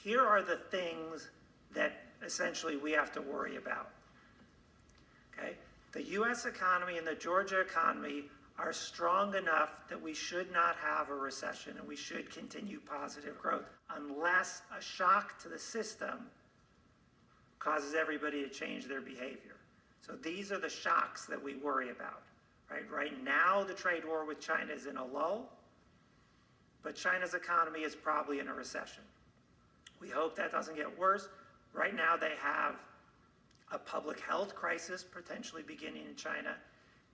here are the things that essentially we have to worry about. Okay? The U.S. economy and the Georgia economy are strong enough that we should not have a recession and we should continue positive growth unless a shock to the system causes everybody to change their behavior. So these are the shocks that we worry about. Right now, the trade war with China is in a lull, but China's economy is probably in a recession. We hope that doesn't get worse. Right now, they have a public health crisis potentially beginning in China.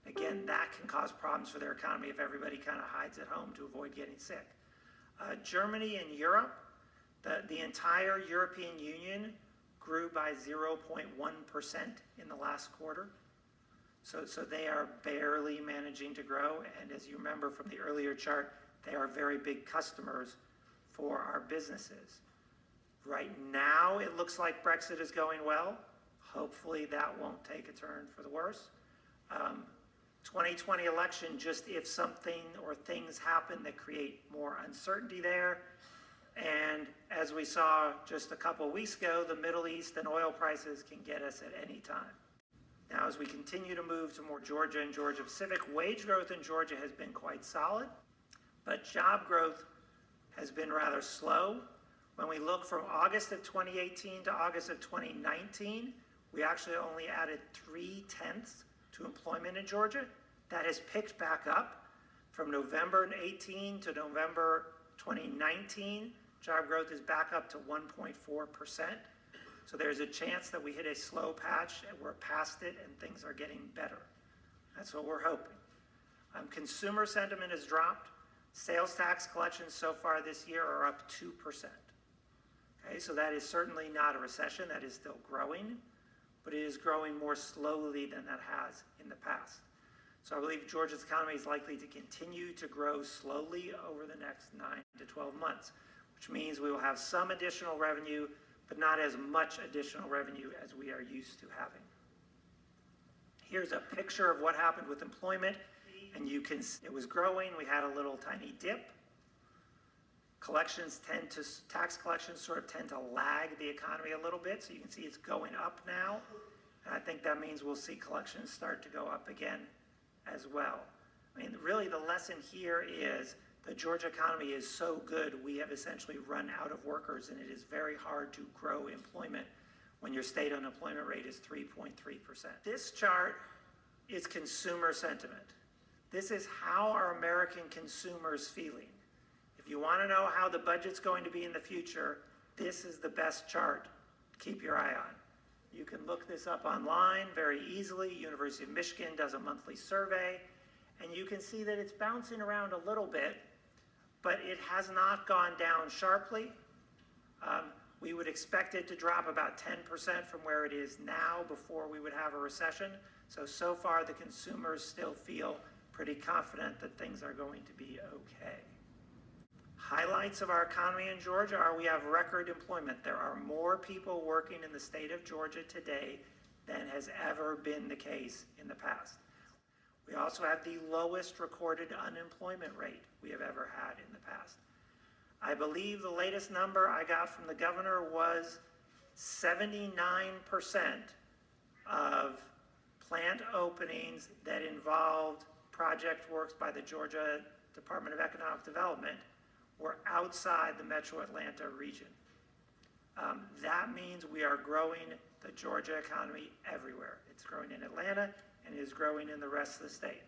Again, that can cause problems for their economy if everybody kind of hides at home to avoid getting sick. Germany and Europe, the entire European Union grew by 0.1% in the last quarter. So they are barely managing to grow. And as you remember from the earlier chart, they are very big customers for our businesses. Right now, it looks like Brexit is going well. Hopefully that won't take a turn for the worse. 2020 election, just if something or things happen that create more uncertainty there. And as we saw just a couple weeks ago, the Middle East and oil prices can get us at any time. Now, as we continue to move to more Georgia and Georgia Pacific, wage growth in Georgia has been quite solid, but job growth has been rather slow. When we look from August of 2018 to August of 2019, we actually only added 0.3 to employment in Georgia. That has picked back up from November 18 to November 2019. Job growth is back up to 1.4%. So there's a chance that we hit a slow patch and we're past it and things are getting better. That's what we're hoping. Consumer sentiment has dropped. Sales tax collections so far this year are up 2%. Okay, so that is certainly not a recession. That is still growing, but it is growing more slowly than that has in the past. So I believe Georgia's economy is likely to continue to grow slowly over the next 9 to 12 months, which means we will have some additional revenue, but not as much additional revenue as we are used to having. Here's a picture of what happened with employment, and you can see it was growing. We had a little tiny dip. Tax collections sort of tend to lag the economy a little bit, so you can see it's going up now. And I think that means we'll see collections start to go up again as well. I mean, really the lesson here is the Georgia economy is so good, we have essentially run out of workers, and it is very hard to grow employment when your state unemployment rate is 3.3%. This chart is consumer sentiment. This is how are American consumers feeling. If you want to know how the budget's going to be in the future, this is the best chart to keep your eye on. You can look this up online very easily. University of Michigan does a monthly survey, and you can see that it's bouncing around a little bit, but it has not gone down sharply. We would expect it to drop about 10% from where it is now before we would have a recession. So far the consumers still feel pretty confident that things are going to be okay. Highlights of our economy in Georgia are we have record employment. There are more people working in the state of Georgia today than has ever been the case in the past. We also have the lowest recorded unemployment rate we have ever had in the past. I believe the latest number I got from the governor was 79% of plant openings that involved project works by the Georgia Department of Economic Development were outside the metro Atlanta region. That means we are growing the Georgia economy everywhere. It's growing in Atlanta and it is growing in the rest of the state.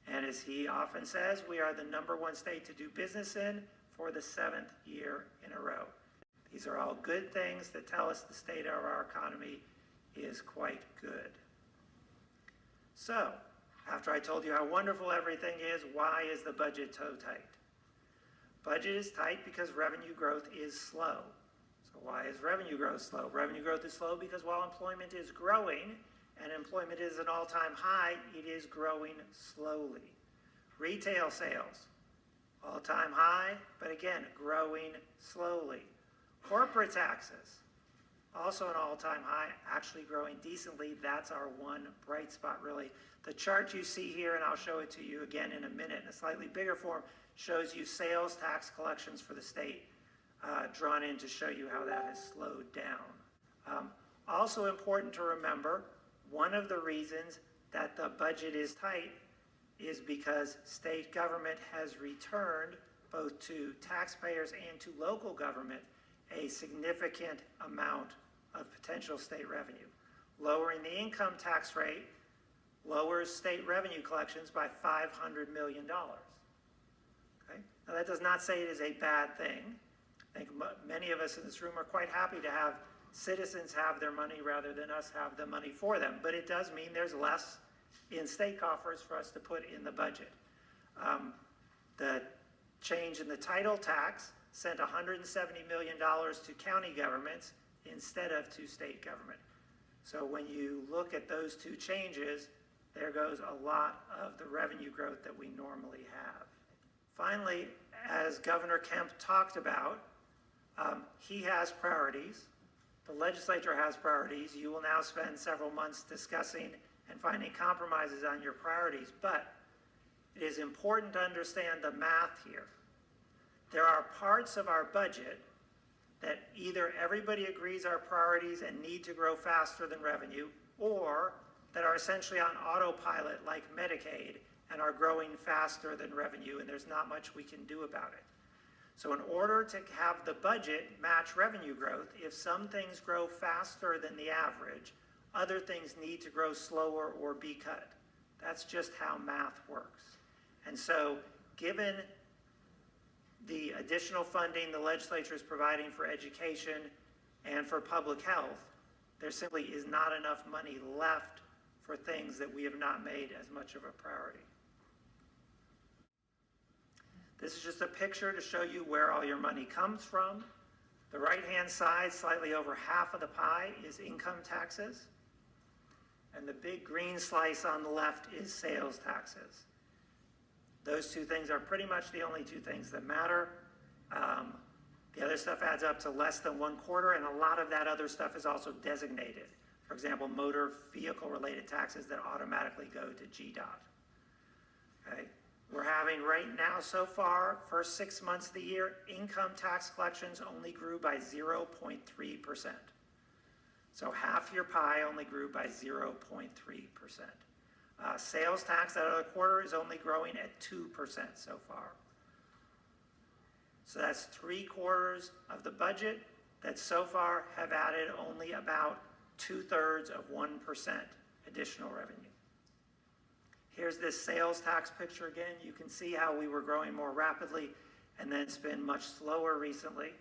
And as he often says, we are the #1 state to do business in for the 7th year in a row. These are all good things that tell us the state of our economy is quite good. So, after I told you how wonderful everything is, why is the budget so tight? Budget is tight because revenue growth is slow. So why is revenue growth slow? Revenue growth is slow because while employment is growing, and employment is an all-time high, it is growing slowly. Retail sales, all-time high, but again, growing slowly. Corporate taxes, also an all-time high, actually growing decently. That's our one bright spot, really. The chart you see here, and I'll show it to you again in a minute in a slightly bigger form, shows you sales tax collections for the state. drawn in to show you how that has slowed down. Also important to remember, one of the reasons that the budget is tight is because state government has returned both to taxpayers and to local government a significant amount of potential state revenue. Lowering the income tax rate lowers state revenue collections by $500 million. Okay? Now that does not say it is a bad thing. I think many of us in this room are quite happy to have citizens have their money rather than us have the money for them. But it does mean there's less in state coffers for us to put in the budget. The change in the title tax sent $170 million to county governments instead of to state government. So when you look at those two changes, there goes a lot of the revenue growth that we normally have. Finally, as Governor Kemp talked about, he has priorities. The legislature has priorities. You will now spend several months discussing and finding compromises on your priorities, but it is important to understand the math here. There are parts of our budget that either everybody agrees are priorities and need to grow faster than revenue, or that are essentially on autopilot like Medicaid and are growing faster than revenue, and there's not much we can do about it. So in order to have the budget match revenue growth, if some things grow faster than the average, other things need to grow slower or be cut. That's just how math works. And so given the additional funding the legislature is providing for education and for public health, there simply is not enough money left for things that we have not made as much of a priority. This is just a picture to show you where all your money comes from. The right-hand side, slightly over half of the pie, is income taxes. And the big green slice on the left is sales taxes. Those two things are pretty much the only two things that matter. The other stuff adds up to less than 1/4, and a lot of that other stuff is also designated. For example, motor vehicle-related taxes that automatically go to GDOT. Okay? We're having right now, so far, first 6 months of the year, income tax collections only grew by 0.3%. So half your pie only grew by 0.3%. Sales tax, that other quarter, is only growing at 2% so far. So that's 3/4 of the budget that so far have added only about 2/3 of 1% additional revenue. Here's this sales tax picture again. You can see how we were growing more rapidly and then it's been much slower recently.